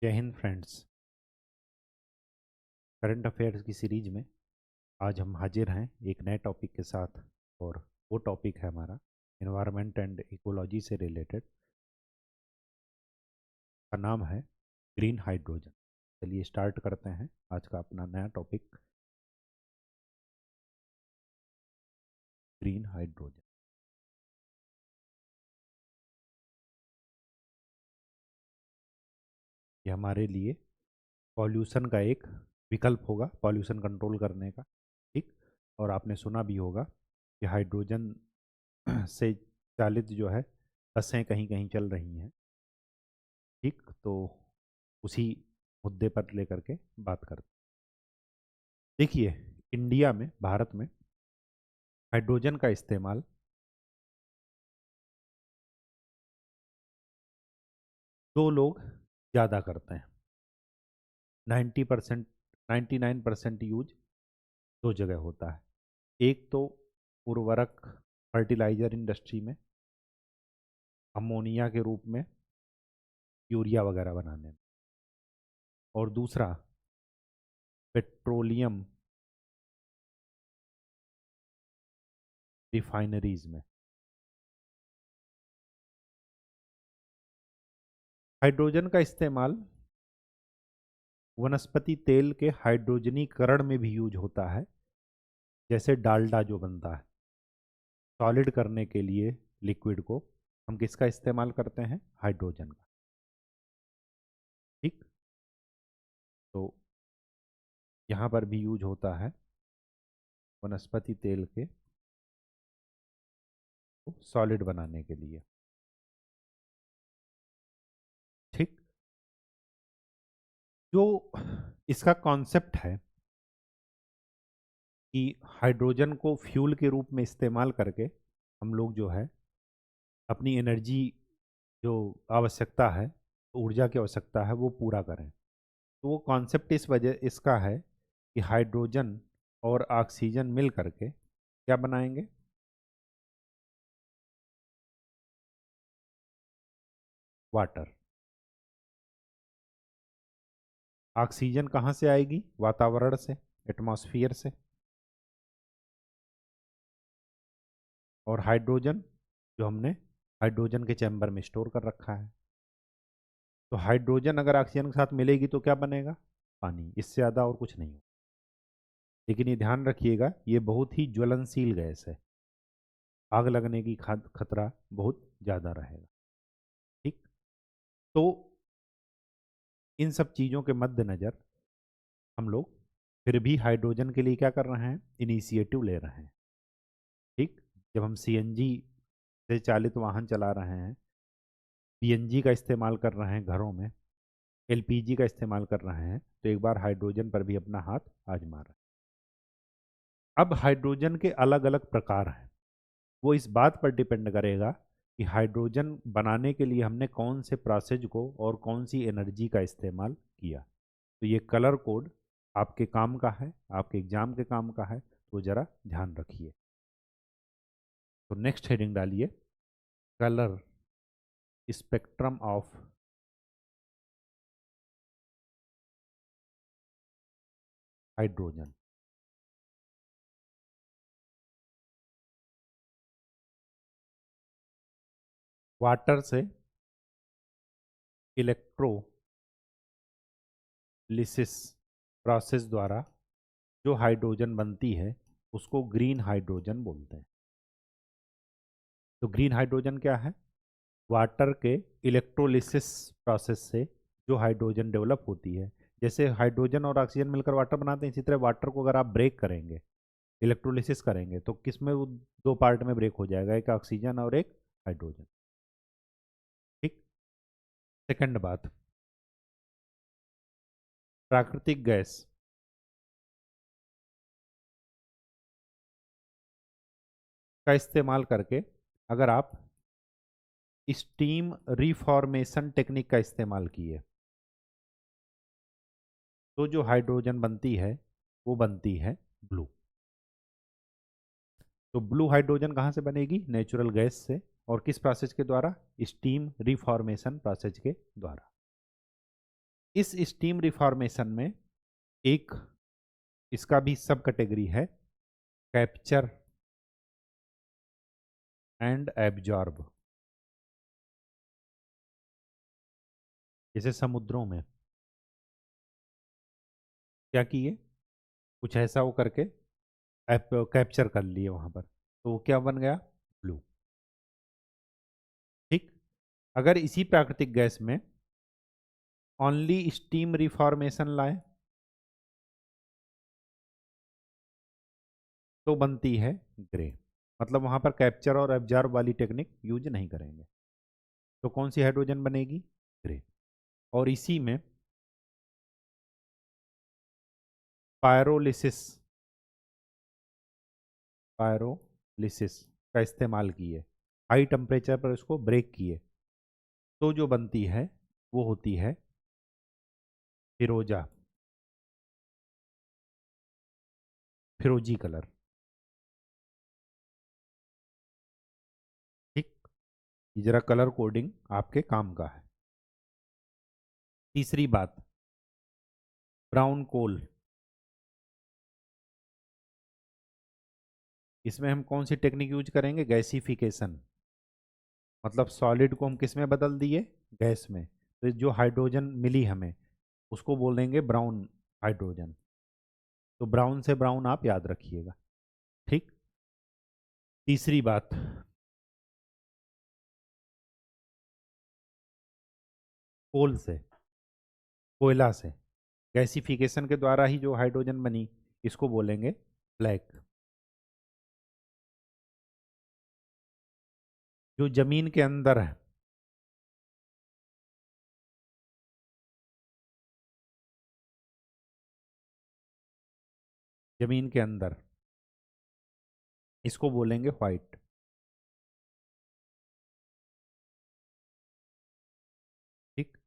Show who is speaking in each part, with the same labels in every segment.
Speaker 1: जय Hind friends. Current affairs की series में आज हम हाजिर हैं एक नए टॉपिक के साथ। और वो टॉपिक है हमारा एनवायरनमेंट एंड इकोलॉजी से रिलेटेड। का नाम है ग्रीन हाइड्रोजन। चलिए स्टार्ट करते हैं आज का अपना नया टॉपिक, ग्रीन हाइड्रोजन। ये हमारे लिए पॉल्यूशन का एक विकल्प होगा, पॉल्यूशन कंट्रोल करने का। ठीक। और आपने सुना भी होगा कि हाइड्रोजन से चालित जो है बसें कहीं कहीं चल रही हैं। ठीक, तो उसी मुद्दे पर लेकर के बात करते हैं। देखिए, इंडिया में, भारत में हाइड्रोजन का इस्तेमाल दो लोग ज़्यादा करते हैं। 90%, 99% यूज दो जगह होता है। एक तो उर्वरक, फर्टिलाइजर इंडस्ट्री में अमोनिया के रूप में यूरिया वगैरह बनाने में, और दूसरा पेट्रोलियम रिफाइनरीज में। हाइड्रोजन का इस्तेमाल वनस्पति तेल के हाइड्रोजनीकरण में भी यूज होता है। जैसे डालडा जो बनता है, सॉलिड करने के लिए लिक्विड को हम किसका इस्तेमाल करते हैं? हाइड्रोजन का। ठीक, तो यहाँ पर भी यूज होता है वनस्पति तेल के सॉलिड बनाने के लिए। ठीक, जो इसका कॉन्सेप्ट है कि हाइड्रोजन को फ्यूल के रूप में इस्तेमाल करके हम लोग जो है अपनी एनर्जी, जो आवश्यकता है, ऊर्जा की आवश्यकता है, वो पूरा करें। तो वो कॉन्सेप्ट इस वजह इसका है कि हाइड्रोजन और ऑक्सीजन मिल करके क्या बनाएंगे? वाटर। ऑक्सीजन कहाँ से आएगी? वातावरण से, एटमॉस्फेयर से। और हाइड्रोजन जो हमने हाइड्रोजन के चैम्बर में स्टोर कर रखा है। तो हाइड्रोजन अगर ऑक्सीजन के साथ मिलेगी तो क्या बनेगा? पानी। इससे ज़्यादा और कुछ नहीं हो। लेकिन ये ध्यान रखिएगा, ये बहुत ही ज्वलनशील गैस है, आग लगने की खतरा बहुत ज़्यादा रहेगा। ठीक, तो इन सब चीज़ों के मद्देनज़र हम लोग फिर भी हाइड्रोजन के लिए क्या कर रहे हैं? इनिशिएटिव ले रहे हैं। ठीक, जब हम सीएनजी से चालित वाहन चला रहे हैं, पीएनजी का इस्तेमाल कर रहे हैं घरों में, एलपीजी का इस्तेमाल कर रहे हैं, तो एक बार हाइड्रोजन पर भी अपना हाथ आजमा रहे हैं। अब हाइड्रोजन के अलग अलग प्रकार हैं। वो इस बात पर डिपेंड करेगा कि हाइड्रोजन बनाने के लिए हमने कौन से प्रोसेस को और कौन सी एनर्जी का इस्तेमाल किया। तो ये कलर कोड आपके काम का है, आपके एग्जाम के काम का है, तो ज़रा ध्यान रखिए। तो नेक्स्ट हेडिंग डालिए, colour spectrum of hydrogen. Water से इलेक्ट्रोलिसिस प्रोसेस द्वारा जो हाइड्रोजन बनती है उसको ग्रीन हाइड्रोजन बोलते हैं। तो ग्रीन हाइड्रोजन क्या है? वाटर के इलेक्ट्रोलिसिस प्रोसेस से जो हाइड्रोजन डेवलप होती है। जैसे हाइड्रोजन और ऑक्सीजन मिलकर वाटर बनाते हैं, इसी तरह वाटर को अगर आप ब्रेक करेंगे, इलेक्ट्रोलिसिस करेंगे, तो किस में वो दो पार्ट में ब्रेक हो जाएगा, एक ऑक्सीजन और एक हाइड्रोजन। ठीक। सेकंड बात, प्राकृतिक गैस का इस्तेमाल करके अगर आप स्टीम रिफॉर्मेशन टेक्निक का इस्तेमाल किए तो जो हाइड्रोजन बनती है वो बनती है ब्लू। तो ब्लू हाइड्रोजन कहाँ से बनेगी? नेचुरल गैस से। और किस प्रोसेस के द्वारा? स्टीम रिफॉर्मेशन प्रोसेस के द्वारा। इस स्टीम रिफॉर्मेशन में एक इसका भी सब कैटेगरी है, कैप्चर एंड एब्जॉर्ब। जैसे समुद्रों में क्या किए, कुछ ऐसा वो करके कैप्चर कर लिए वहां पर, तो वो क्या बन गया, ब्लू। ठीक। अगर इसी प्राकृतिक गैस में ओनली स्टीम रिफॉर्मेशन लाए तो बनती है ग्रे, मतलब वहां पर कैप्चर और एब्जॉर्ब वाली टेक्निक यूज नहीं करेंगे, तो कौन सी हाइड्रोजन बनेगी, ग्रे। और इसी में पायरोलिसिस पायरोलिसिस का इस्तेमाल किए, हाई टेम्परेचर पर इसको ब्रेक किए, तो जो बनती है वो होती है फिरोजा, फिरोजी कलर। ठीक। ये जरा कलर कोडिंग आपके काम का है। तीसरी बात, ब्राउन कोल। इसमें हम कौन सी टेक्निक यूज करेंगे, गैसिफिकेशन, मतलब सॉलिड को हम किस में बदल दिए, गैस में, तो जो हाइड्रोजन मिली हमें उसको बोलेंगे ब्राउन हाइड्रोजन। तो ब्राउन से ब्राउन आप याद रखिएगा। ठीक। तीसरी बात, कोल से, कोयला से गैसिफिकेशन के द्वारा ही जो हाइड्रोजन बनी, इसको बोलेंगे ब्लैक। जो जमीन के अंदर है, जमीन के अंदर, इसको बोलेंगे व्हाइट। ठीक।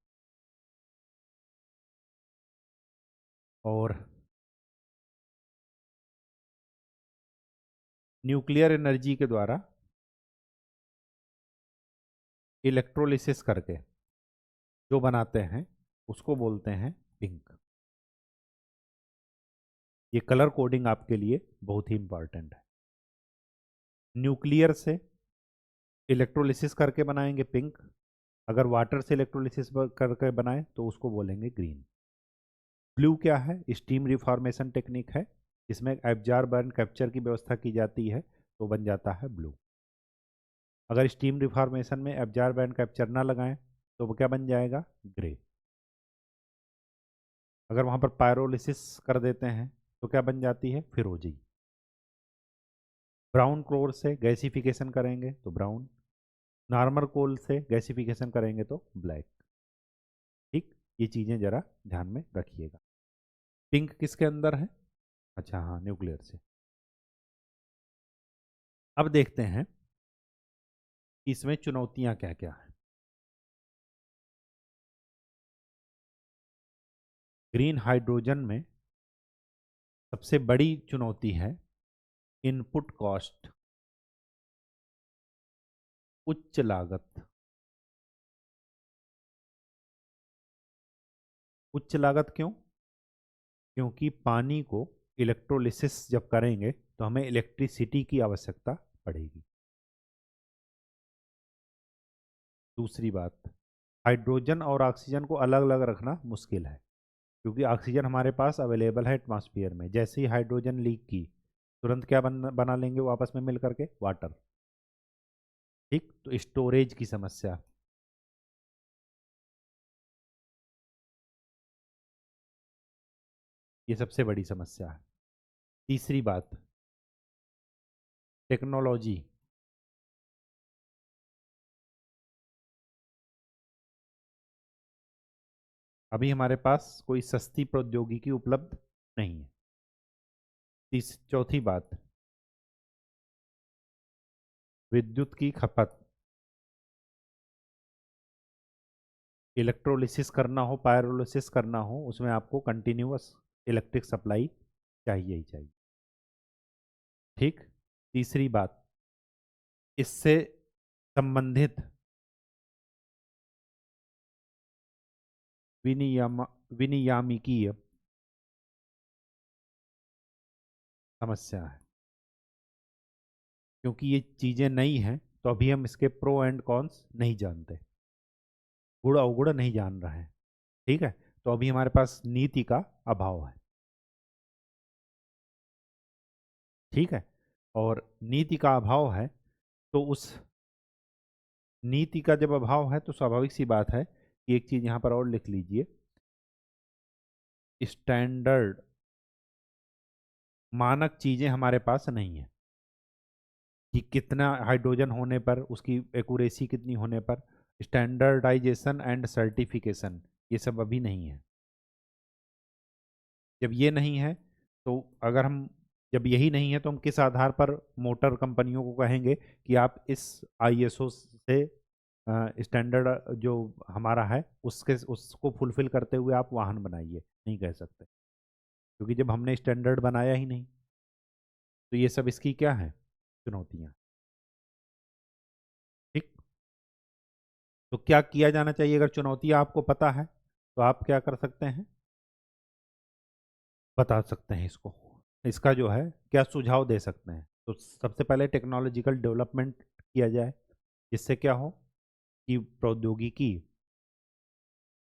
Speaker 1: और न्यूक्लियर एनर्जी के द्वारा इलेक्ट्रोलिसिस करके जो बनाते हैं उसको बोलते हैं पिंक। ये कलर कोडिंग आपके लिए बहुत ही इंपॉर्टेंट है। न्यूक्लियर से इलेक्ट्रोलिसिस करके बनाएंगे पिंक, अगर वाटर से इलेक्ट्रोलिसिस करके बनाए तो उसको बोलेंगे ग्रीन। ब्लू क्या है, स्टीम रिफॉर्मेशन टेक्निक है, इसमें एब्जॉर्ब एंड कैप्चर की व्यवस्था की जाती है, तो बन जाता है ब्लू। अगर स्टीम रिफॉर्मेशन में एब्जॉर्ब एंड कैप्चर ना लगाएं तो वो क्या बन जाएगा, ग्रे। अगर वहां पर पायरोलिसिस कर देते हैं तो क्या बन जाती है, फिरोजी। ब्राउन कोल से गैसिफिकेशन करेंगे तो ब्राउन, नॉर्मल कोल से गैसिफिकेशन करेंगे तो ब्लैक। ठीक। ये चीज़ें जरा ध्यान में रखिएगा। पिंक किसके अंदर है, अच्छा हाँ, न्यूक्लियर से। अब देखते हैं कि इसमें चुनौतियां क्या क्या है। ग्रीन हाइड्रोजन में सबसे बड़ी चुनौती है इनपुट कॉस्ट, उच्च लागत। उच्च लागत क्यों, क्योंकि पानी को इलेक्ट्रोलिसिस जब करेंगे तो हमें इलेक्ट्रिसिटी की आवश्यकता पड़ेगी। दूसरी बात, हाइड्रोजन और ऑक्सीजन को अलग अलग रखना मुश्किल है, क्योंकि ऑक्सीजन हमारे पास अवेलेबल है एटमॉस्फेयर में, जैसे ही हाइड्रोजन लीक की तुरंत क्या बना लेंगे वो आपस में मिल करके, वाटर। ठीक। तो स्टोरेज की समस्या, ये सबसे बड़ी समस्या है। तीसरी बात, टेक्नोलॉजी। अभी हमारे पास कोई सस्ती प्रौद्योगिकी उपलब्ध नहीं है। चौथी बात, विद्युत की खपत, इलेक्ट्रोलिसिस करना हो, पायरोलिसिस करना हो, उसमें आपको कंटिन्यूअस इलेक्ट्रिक सप्लाई चाहिए ही चाहिए। ठीक। तीसरी बात, इससे संबंधित विनियम विनियामकीय समस्या है, क्योंकि ये चीज़ें नई हैं तो अभी हम इसके प्रो एंड कॉन्स नहीं जानते, गुण अवगुण नहीं जान रहे हैं। ठीक है, तो अभी हमारे पास नीति का अभाव है। ठीक है, और नीति का अभाव है तो उस नीति का जब अभाव है तो स्वाभाविक सी बात है कि एक चीज यहां पर और लिख लीजिए, स्टैंडर्ड मानक चीजें हमारे पास नहीं है कि कितना हाइड्रोजन होने पर उसकी एक्यूरेसी कितनी होने पर, स्टैंडर्डाइजेशन एंड सर्टिफिकेशन ये सब अभी नहीं है। जब ये नहीं है तो अगर हम जब यही नहीं है तो हम किस आधार पर मोटर कंपनियों को कहेंगे कि आप इस आईएसओ से स्टैंडर्ड जो हमारा है उसके उसको फुलफिल करते हुए आप वाहन बनाइए, नहीं कह सकते, क्योंकि जब हमने स्टैंडर्ड बनाया ही नहीं। तो ये सब इसकी क्या है, चुनौतियां। ठीक, तो क्या किया जाना चाहिए, अगर चुनौतियां आपको पता है तो आप क्या कर सकते हैं, बता सकते हैं इसको, इसका जो है क्या सुझाव दे सकते हैं। तो सबसे पहले टेक्नोलॉजिकल डेवलपमेंट किया जाए, जिससे क्या हो कि प्रौद्योगिकी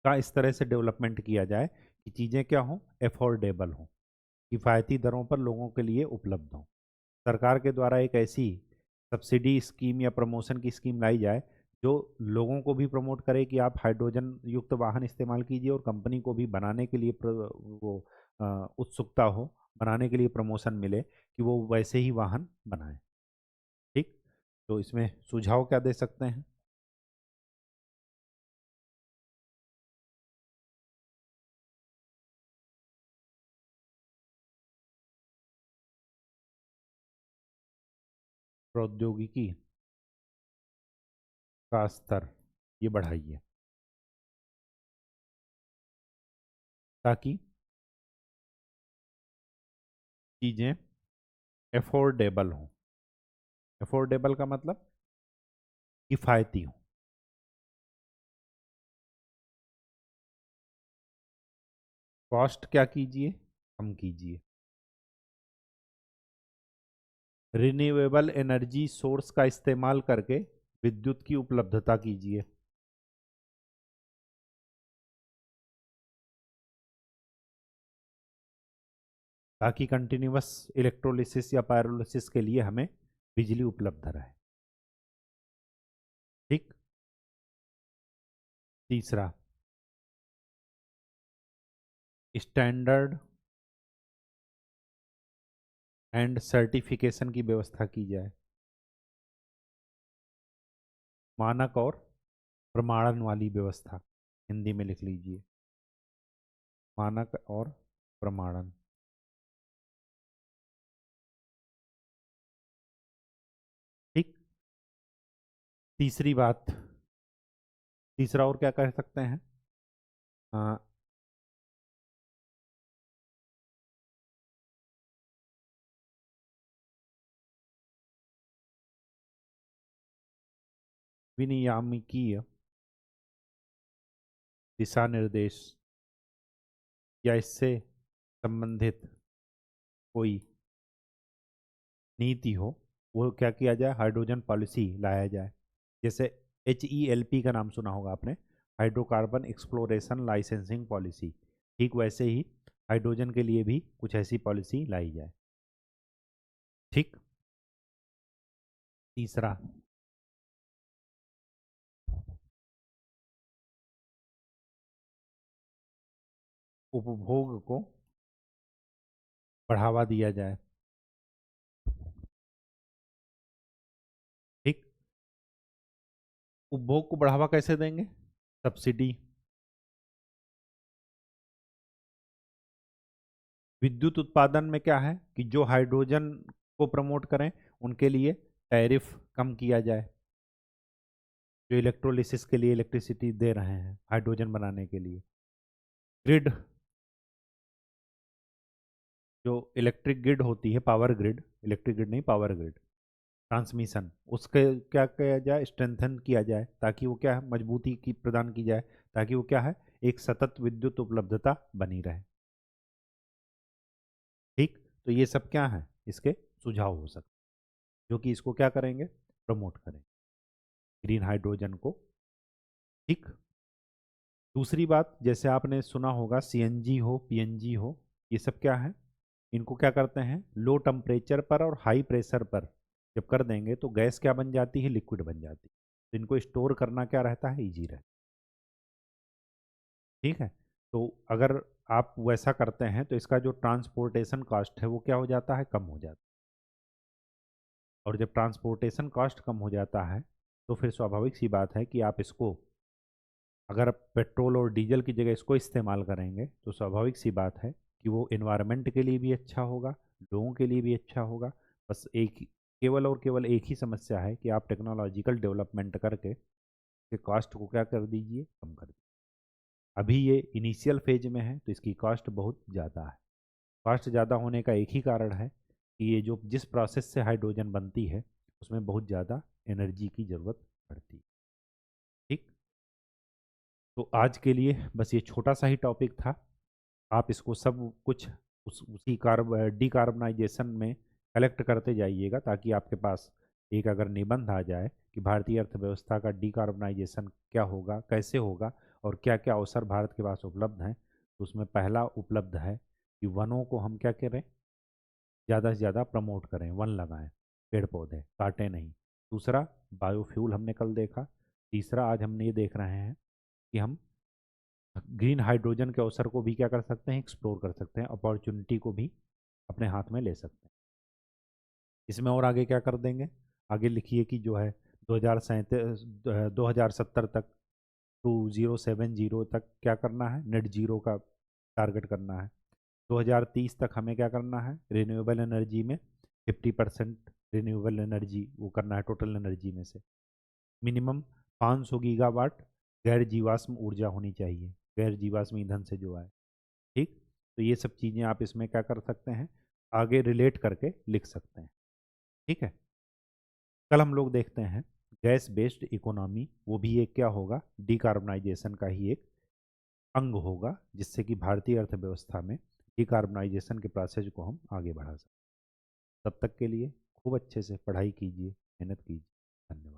Speaker 1: का इस तरह से डेवलपमेंट किया जाए कि चीज़ें क्या हों, एफोर्डेबल हों, किफ़ायती दरों पर लोगों के लिए उपलब्ध हों। सरकार के द्वारा एक ऐसी सब्सिडी स्कीम या प्रमोशन की स्कीम लाई जाए जो लोगों को भी प्रमोट करे कि आप हाइड्रोजन युक्त वाहन इस्तेमाल कीजिए, और कंपनी को भी बनाने के लिए वो उत्सुकता हो, बनाने के लिए प्रमोशन मिले कि वो वैसे ही वाहन बनाए। ठीक, तो इसमें सुझाव क्या दे सकते हैं। प्रौद्योगिकी का स्तर ये बढ़ाइए ताकि चीज़ें एफोर्डेबल हों। एफोर्डेबल का मतलब किफ़ायती हो। कॉस्ट क्या कीजिए, कम कीजिए। रिन्यूएबल एनर्जी सोर्स का इस्तेमाल करके विद्युत की उपलब्धता कीजिए। ताकि कंटिन्यूअस इलेक्ट्रोलिसिस या पायरोलिसिस के लिए हमें बिजली उपलब्ध रहे। ठीक, तीसरा, स्टैंडर्ड एंड सर्टिफिकेशन की व्यवस्था की जाए। मानक और प्रमाणन वाली व्यवस्था, हिंदी में लिख लीजिए, मानक और प्रमाणन। ठीक, तीसरी बात, तीसरा और क्या कह सकते हैं, अ, विनियामकीय दिशा निर्देश या इससे संबंधित कोई नीति हो, वो क्या किया जाए, हाइड्रोजन पॉलिसी लाया जाए। जैसे HELP का नाम सुना होगा आपने, हाइड्रोकार्बन एक्सप्लोरेशन लाइसेंसिंग पॉलिसी, ठीक वैसे ही हाइड्रोजन के लिए भी कुछ ऐसी पॉलिसी लाई जाए। ठीक, तीसरा, उपभोग को बढ़ावा दिया जाए। ठीक, उपभोग को बढ़ावा कैसे देंगे, सब्सिडी। विद्युत उत्पादन में क्या है कि जो हाइड्रोजन को प्रमोट करें उनके लिए टैरिफ कम किया जाए, जो इलेक्ट्रोलिसिस के लिए इलेक्ट्रिसिटी दे रहे हैं हाइड्रोजन बनाने के लिए। ग्रिड, जो इलेक्ट्रिक ग्रिड होती है, पावर ग्रिड, इलेक्ट्रिक ग्रिड नहीं, पावर ग्रिड, ट्रांसमिशन, उसके क्या किया जाए, स्ट्रेंथन किया जाए, ताकि वो क्या है, मजबूती की प्रदान की जाए, ताकि वो क्या है, एक सतत विद्युत उपलब्धता बनी रहे। ठीक, तो ये सब क्या है, इसके सुझाव हो सकते, जो कि इसको क्या करेंगे, प्रमोट करें, ग्रीन हाइड्रोजन को। ठीक, दूसरी बात, जैसे आपने सुना होगा सीएनजी हो, पीएनजी हो, ये सब क्या है, इनको क्या करते हैं, लो टेम्परेचर पर और हाई प्रेशर पर जब कर देंगे तो गैस क्या बन जाती है, लिक्विड बन जाती है। तो इनको स्टोर करना क्या रहता है, ईजी रहता है। ठीक है, तो अगर आप वैसा करते हैं तो इसका जो ट्रांसपोर्टेशन कॉस्ट है वो क्या हो जाता है, कम हो जाता है। और जब ट्रांसपोर्टेशन कॉस्ट कम हो जाता है तो फिर स्वाभाविक सी बात है कि आप इसको, अगर आप पेट्रोल और डीजल की जगह इसको इस्तेमाल करेंगे तो स्वाभाविक सी बात है कि वो इन्वायरमेंट के लिए भी अच्छा होगा, लोगों के लिए भी अच्छा होगा। बस केवल और केवल एक ही समस्या है कि आप टेक्नोलॉजिकल डेवलपमेंट करके इसके कॉस्ट को क्या कर दीजिए, कम कर दीजिए। अभी ये इनिशियल फेज में है तो इसकी कॉस्ट बहुत ज़्यादा है। कॉस्ट ज़्यादा होने का एक ही कारण है कि ये जो जिस प्रोसेस से हाइड्रोजन बनती है उसमें बहुत ज़्यादा एनर्जी की ज़रूरत पड़ती है। ठीक, तो आज के लिए बस ये छोटा सा ही टॉपिक था। आप इसको सब कुछ उसी डीकार्बनाइजेशन में कलेक्ट करते जाइएगा, ताकि आपके पास एक अगर निबंध आ जाए कि भारतीय अर्थव्यवस्था का डीकार्बनाइजेशन क्या होगा, कैसे होगा, और क्या क्या अवसर भारत के पास उपलब्ध हैं, तो उसमें पहला उपलब्ध है कि वनों को हम क्या करें, ज़्यादा से ज़्यादा प्रमोट करें, वन लगाएं, पेड़ पौधे काटें नहीं। दूसरा, बायोफ्यूल हमने कल देखा। तीसरा, आज हम ये देख रहे हैं कि हम ग्रीन हाइड्रोजन के अवसर को भी क्या कर सकते हैं, एक्सप्लोर कर सकते हैं, अपॉर्चुनिटी को भी अपने हाथ में ले सकते हैं। इसमें और आगे क्या कर देंगे, आगे लिखिए कि जो है 2070 तक, 2070 तक क्या करना है, नेट जीरो का टारगेट करना है। 2030 तक हमें क्या करना है, रिन्यूएबल एनर्जी में 50% रिन्यूएबल एनर्जी वो करना है टोटल एनर्जी में से। मिनिमम 500 गीगावाट गैर जीवाश्म ऊर्जा होनी चाहिए, गैर जीवाश्म ईंधन से जो है। ठीक, तो ये सब चीज़ें आप इसमें क्या कर सकते हैं, आगे रिलेट करके लिख सकते हैं। ठीक है, कल हम लोग देखते हैं गैस बेस्ड इकोनॉमी, वो भी एक क्या होगा, डिकार्बनाइजेशन का ही एक अंग होगा, जिससे कि भारतीय अर्थव्यवस्था में डिकार्बनाइजेशन के प्रोसेस को हम आगे बढ़ा सकते हैं। तब तक के लिए खूब अच्छे से पढ़ाई कीजिए, मेहनत कीजिए। धन्यवाद।